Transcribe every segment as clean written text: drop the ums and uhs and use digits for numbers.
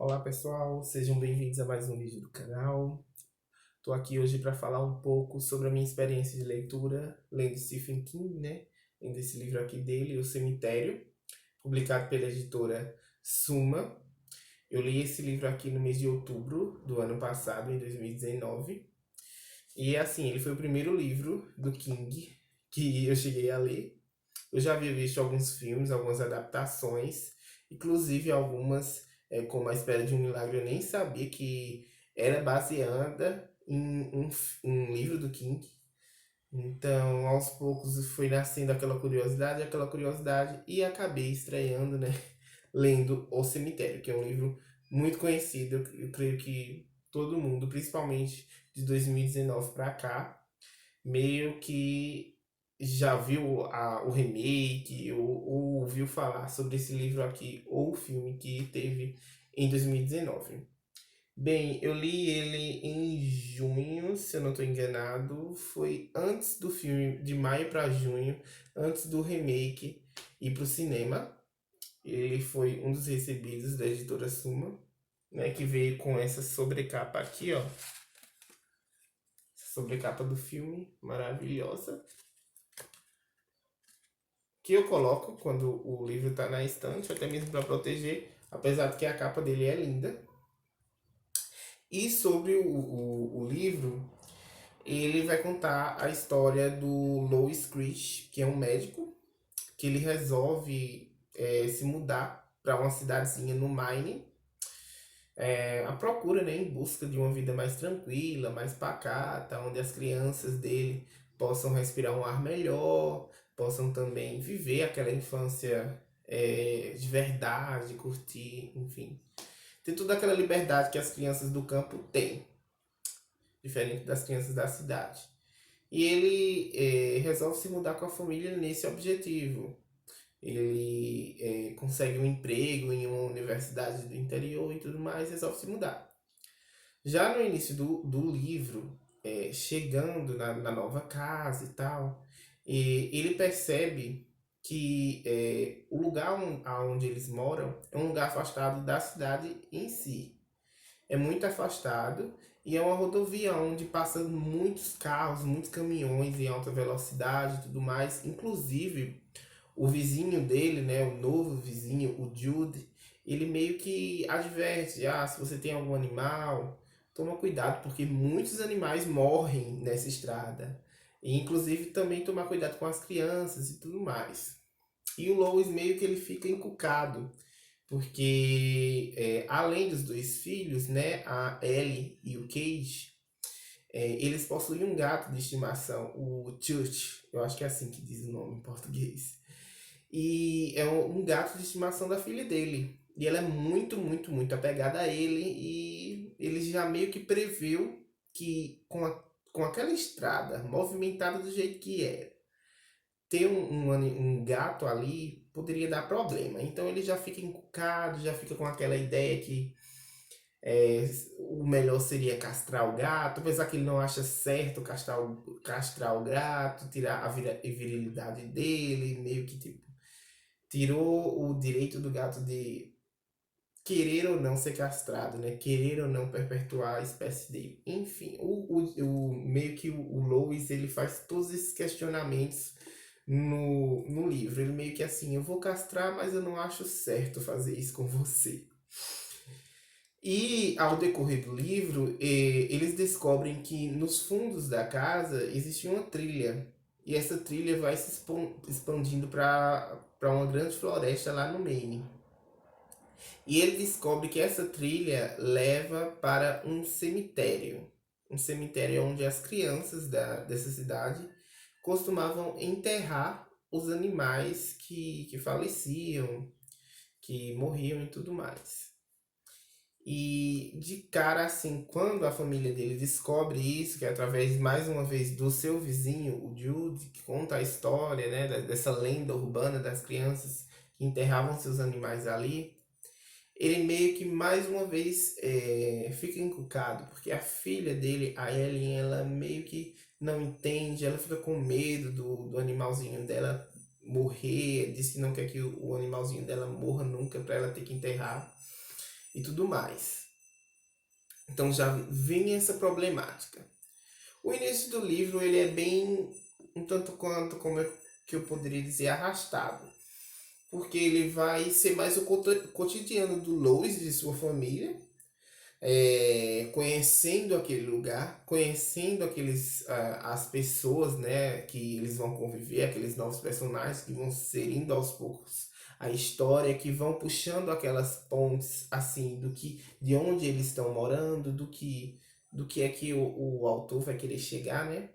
Olá pessoal, sejam bem-vindos a mais um vídeo do canal. Estou aqui hoje para falar um pouco sobre a minha experiência de leitura, lendo Stephen King, né? Lendo esse livro aqui dele, O Cemitério, publicado pela editora Suma. Eu li esse livro aqui no mês de outubro do ano passado, em 2019. E assim, ele foi o primeiro livro do King que eu cheguei a ler. Eu já havia visto alguns filmes, algumas adaptações, inclusive algumas, como A Espera de um Milagre, eu nem sabia que era baseada em um livro do King. Então, aos poucos foi nascendo aquela curiosidade, e acabei estreando, né, lendo O Cemitério, que é um livro muito conhecido, eu creio que todo mundo, principalmente de 2019 para cá, meio que já viu o remake ou ouviu falar sobre esse livro aqui, ou o filme que teve em 2019. Bem, eu li ele em junho, se eu não estou enganado. Foi antes do filme, de maio para junho, antes do remake ir para o cinema. Ele foi um dos recebidos da editora Suma, né, que veio com essa sobrecapa aqui, ó. Essa sobrecapa do filme, maravilhosa, que eu coloco quando o livro está na estante, até mesmo para proteger, apesar de que a capa dele é linda. E sobre o livro, ele vai contar a história do Louis Creech, que é um médico, que ele resolve se mudar para uma cidadezinha no Maine, à procura, né, em busca de uma vida mais tranquila, mais pacata, onde as crianças dele possam respirar um ar melhor, possam também viver aquela infância de verdade, curtir, enfim. Ter toda aquela liberdade que as crianças do campo têm, diferente das crianças da cidade. E ele resolve se mudar com a família nesse objetivo. Ele consegue um emprego em uma universidade do interior e tudo mais, resolve se mudar. Já no início do livro, chegando na nova casa e tal, ele percebe que o lugar onde eles moram é um lugar afastado da cidade em si. É muito afastado e é uma rodovia onde passam muitos carros, muitos caminhões em alta velocidade e tudo mais. Inclusive, o vizinho dele, né, o novo vizinho, o Jude, ele meio que adverte, se você tem algum animal, toma cuidado, porque muitos animais morrem nessa estrada. E inclusive também tomar cuidado com as crianças e tudo mais. E o Lois meio que ele fica encucado, porque além dos dois filhos, né, a Ellie e o Cage, eles possuem um gato de estimação, o Church, eu acho que é assim que diz o nome em português. E é um gato de estimação da filha dele. E ela é muito, muito, muito apegada a ele. E ele já meio que previu que com aquela estrada movimentada do jeito que é, ter um gato ali poderia dar problema. Então ele já fica encucado, já fica com aquela ideia que é, o melhor seria castrar o gato, apesar que ele não acha certo castrar o gato, tirar a virilidade dele, meio que tipo tirou o direito do gato de querer ou não ser castrado, né? Querer ou não perpetuar a espécie dele. Enfim, meio que o Lois, ele faz todos esses questionamentos no livro. Ele meio que assim, eu vou castrar, mas eu não acho certo fazer isso com você. E ao decorrer do livro, eles descobrem que nos fundos da casa existe uma trilha. E essa trilha vai se expandindo para uma grande floresta lá no Maine. E ele descobre que essa trilha leva para um cemitério. Um cemitério onde as crianças dessa cidade costumavam enterrar os animais que faleciam, que morriam e tudo mais. E de cara, assim, quando a família dele descobre isso, que é através, mais uma vez, do seu vizinho, o Jude, que conta a história, né, dessa lenda urbana das crianças que enterravam seus animais ali, ele meio que mais uma vez fica encucado, porque a filha dele, a Ellen, ela meio que não entende, ela fica com medo do animalzinho dela morrer, diz que não quer que o animalzinho dela morra nunca para ela ter que enterrar. e tudo mais. Então já vem essa problemática. O início do livro ele é bem, um tanto quanto, que eu poderia dizer, arrastado. Porque ele vai ser mais o cotidiano do Lois e de sua família, conhecendo aquele lugar, conhecendo as pessoas, né, que eles vão conviver, aqueles novos personagens que vão inserindo aos poucos a história, que vão puxando aquelas pontes assim de onde eles estão morando, do que é que o autor vai querer chegar, né?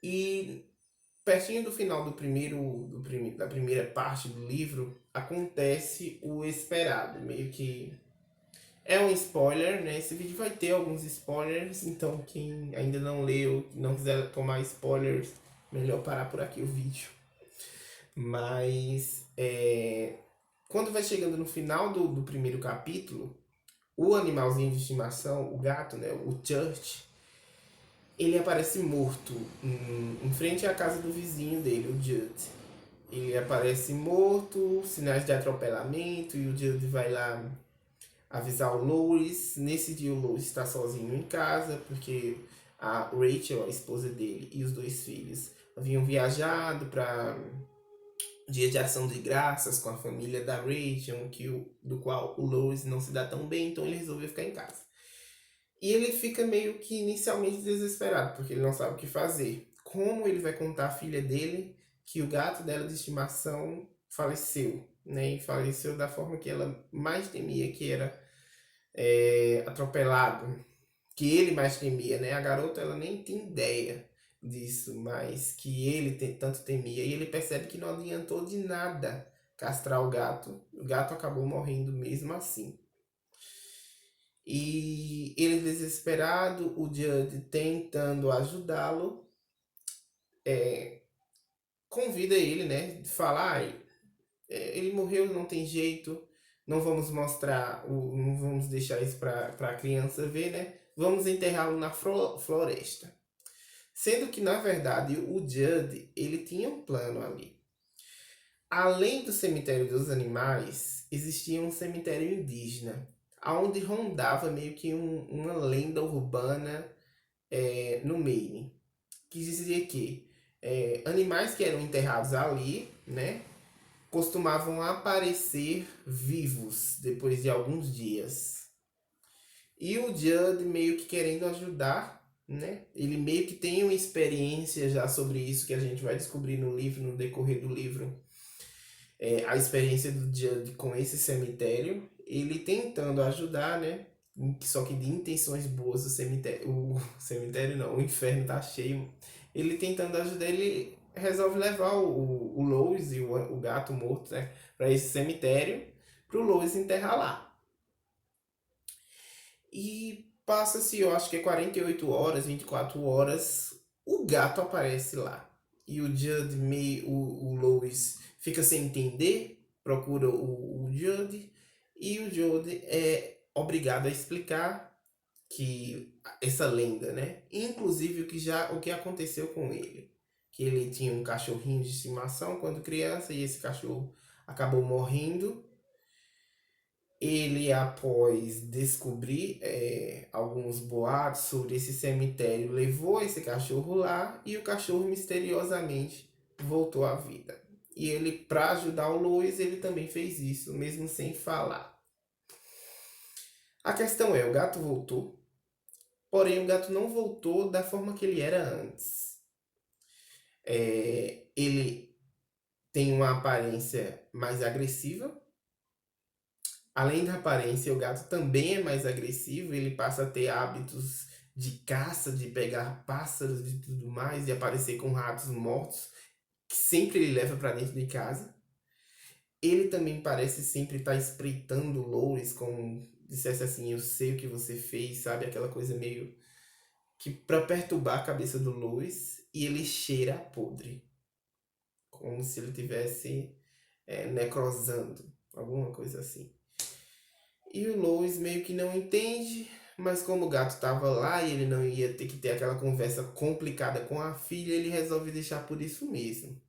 E pertinho do final da primeira parte do livro acontece o esperado, meio que é um spoiler, né? Esse vídeo vai ter alguns spoilers, então quem ainda não leu, não quiser tomar spoilers, melhor parar por aqui o vídeo. Mas quando vai chegando no final do primeiro capítulo, o animalzinho de estimação, o gato, né? O Church, ele aparece morto em frente à casa do vizinho dele, o Judd. Ele aparece morto, sinais de atropelamento, e o Judd vai lá avisar o Lois. Nesse dia o Lois está sozinho em casa, porque a Rachel, a esposa dele, e os dois filhos haviam viajado para Dia de Ação de Graças com a família da Rachel, do qual o Lois não se dá tão bem, então ele resolveu ficar em casa. E ele fica meio que inicialmente desesperado, porque ele não sabe o que fazer. Como ele vai contar à filha dele que o gato dela de estimação faleceu, né? E faleceu da forma que ela mais temia, que era atropelado, que ele mais temia, né? A garota ela nem tem ideia disso, mas que ele tanto temia. E ele percebe que não adiantou de nada castrar o gato. O gato acabou morrendo mesmo assim. E ele desesperado, o Judd tentando ajudá-lo, convida ele, né? Fala, ele morreu, não tem jeito, não vamos mostrar, não vamos deixar isso para a criança ver, né? Vamos enterrá-lo na floresta. Sendo que, na verdade, o Judd, ele tinha um plano ali. Além do cemitério dos animais, existia um cemitério indígena, onde rondava meio que uma lenda urbana no Maine, que dizia que animais que eram enterrados ali, né, costumavam aparecer vivos depois de alguns dias. E o Judd meio que querendo ajudar, né? Ele meio que tem uma experiência já sobre isso que a gente vai descobrir no livro, no decorrer do livro. A experiência do Judd com esse cemitério, ele tentando ajudar, né? Só que de intenções boas, o cemitério não, o inferno tá cheio. Ele tentando ajudar, ele resolve levar o Lois e o gato morto, né, para esse cemitério, pro Lois enterrar lá. E passa-se, eu acho que é 48 horas, 24 horas, o gato aparece lá. E o Judd, o Lois fica sem entender, procura o Judd, e o Judd é obrigado a explicar que essa lenda, né? Inclusive o que aconteceu com ele. Que ele tinha um cachorrinho de estimação quando criança e esse cachorro acabou morrendo. Ele, após descobrir alguns boatos sobre esse cemitério, levou esse cachorro lá e o cachorro misteriosamente voltou à vida. E ele, para ajudar o Lois, ele também fez isso, mesmo sem falar. A questão é, o gato voltou, porém o gato não voltou da forma que ele era antes. Ele tem uma aparência mais agressiva. Além da aparência, o gato também é mais agressivo, ele passa a ter hábitos de caça, de pegar pássaros e tudo mais, e aparecer com ratos mortos, que sempre ele leva para dentro de casa. Ele também parece sempre estar espreitando Lois, como dissesse assim, eu sei o que você fez, sabe? Aquela coisa meio que para perturbar a cabeça do Lois, e ele cheira a podre, como se ele tivesse necrosando, alguma coisa assim. E o Lois meio que não entende, mas como o gato estava lá e ele não ia ter que ter aquela conversa complicada com a filha, ele resolve deixar por isso mesmo.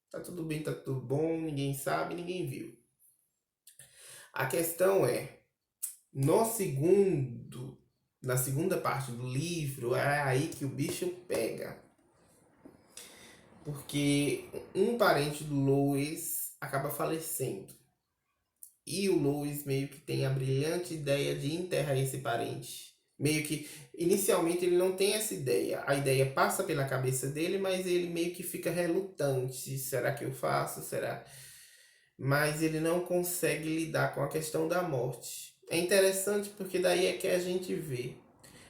Tá tudo bem, tá tudo bom, ninguém sabe, ninguém viu. A questão é, No segundo, na segunda parte do livro, é aí que o bicho pega. Porque um parente do Lois acaba falecendo. E o Lois meio que tem a brilhante ideia de enterrar esse parente. Meio que, inicialmente, ele não tem essa ideia. A ideia passa pela cabeça dele, mas ele meio que fica relutante. Será que eu faço? Será? Mas ele não consegue lidar com a questão da morte. É interessante porque daí é que a gente vê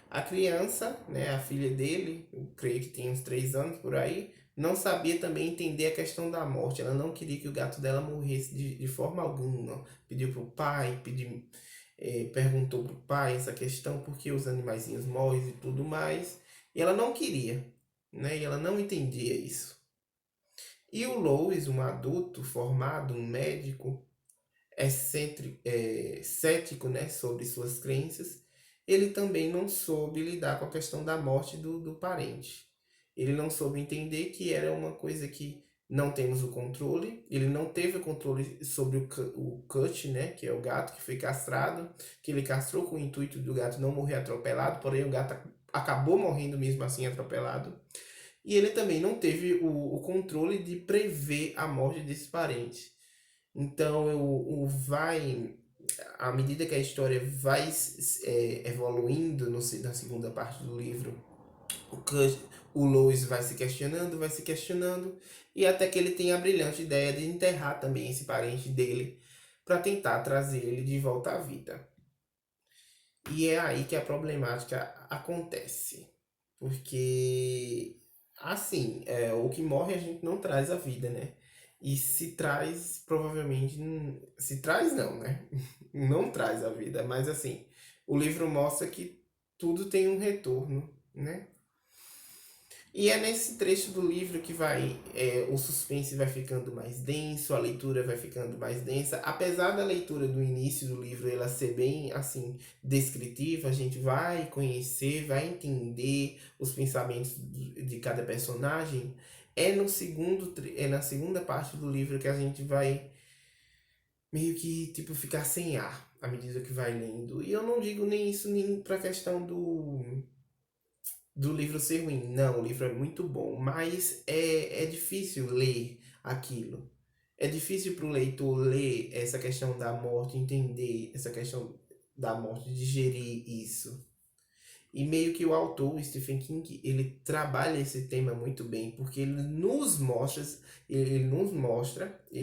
a criança, né, a filha dele, eu creio que tem uns 3 anos por aí, não sabia também entender a questão da morte. Ela não queria que o gato dela morresse de forma alguma. Pediu pro pai, perguntou pro pai essa questão, por que os animaizinhos morrem e tudo mais. E ela não queria, né? E ela não entendia isso. E o Lois, um adulto formado, um médico, cético, né, sobre suas crenças, ele também não soube lidar com a questão da morte do parente. Ele não soube entender que era uma coisa que não temos o controle. Ele não teve o controle sobre o Cut, né, que é o gato que foi castrado, que ele castrou com o intuito do gato não morrer atropelado, porém o gato acabou morrendo mesmo assim atropelado. E ele também não teve o controle de prever a morte desse parente. Então, à medida que a história vai evoluindo na segunda parte do livro, o, Cush, o Lois vai se questionando, e até que ele tem a brilhante ideia de enterrar também esse parente dele para tentar trazer ele de volta à vida. E é aí que a problemática acontece. Porque, assim, o que morre a gente não traz à vida, né? E se traz, provavelmente. Se traz, não, né? Não traz a vida. Mas, assim, o livro mostra que tudo tem um retorno, né? E é nesse trecho do livro que o suspense vai ficando mais denso, a leitura vai ficando mais densa. Apesar da leitura do início do livro ela ser bem assim descritiva, a gente vai conhecer, vai entender os pensamentos de cada personagem. É na segunda parte do livro que a gente vai meio que tipo ficar sem ar à medida que vai lendo. E eu não digo nem isso nem para questão do livro ser ruim. Não, o livro é muito bom, mas é difícil ler aquilo. É difícil para o leitor ler essa questão da morte, entender essa questão da morte, digerir isso. E meio que o autor, o Stephen King, ele trabalha esse tema muito bem, porque ele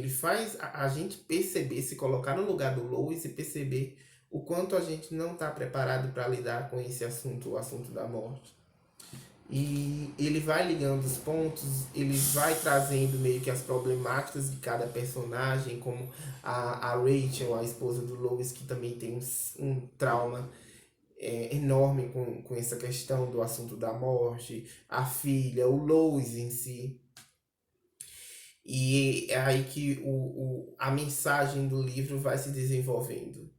faz a gente perceber, se colocar no lugar do Lois e perceber o quanto a gente não está preparado para lidar com esse assunto, o assunto da morte. E ele vai ligando os pontos, ele vai trazendo meio que as problemáticas de cada personagem, como a Rachel, a esposa do Lois, que também tem um trauma enorme com essa questão do assunto da morte, a filha, o Lois em si. E é aí que a mensagem do livro vai se desenvolvendo.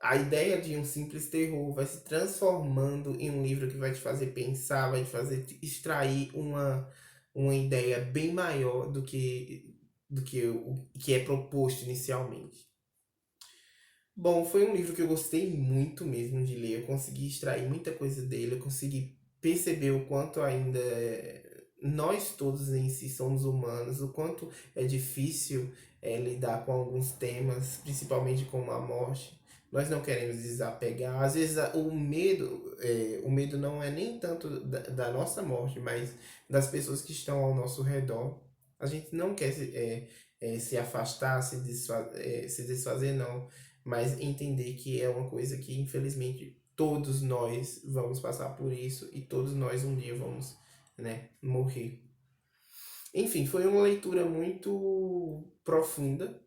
A ideia de um simples terror vai se transformando em um livro que vai te fazer pensar, vai te fazer extrair uma ideia bem maior do que o que é proposto inicialmente. Bom, foi um livro que eu gostei muito mesmo de ler. Eu consegui extrair muita coisa dele, eu consegui perceber o quanto ainda nós todos em si somos humanos, o quanto é difícil lidar com alguns temas, principalmente com a morte. Nós não queremos desapegar. Às vezes o medo não é nem tanto da nossa morte, mas das pessoas que estão ao nosso redor. A gente não quer se afastar, se desfazer, não, mas entender que é uma coisa que infelizmente todos nós vamos passar por isso e todos nós um dia vamos, né, morrer. Enfim, foi uma leitura muito profunda,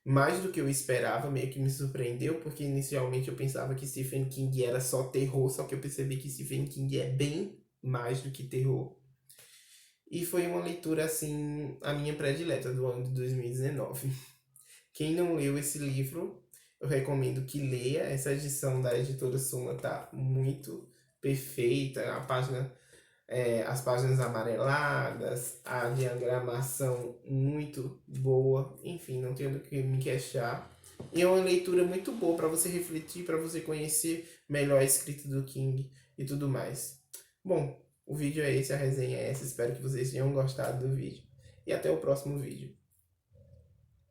mais do que eu esperava, meio que me surpreendeu, porque inicialmente eu pensava que Stephen King era só terror, só que eu percebi que Stephen King é bem mais do que terror. E foi uma leitura, assim, a minha predileta do ano de 2019. Quem não leu esse livro, eu recomendo que leia. Essa edição da editora Suma tá muito perfeita. As páginas amareladas, a diagramação muito boa. Enfim, não tenho do que me queixar. E é uma leitura muito boa para você refletir, para você conhecer melhor a escrita do King e tudo mais. Bom, o vídeo é esse, a resenha é essa. Espero que vocês tenham gostado do vídeo. E até o próximo vídeo.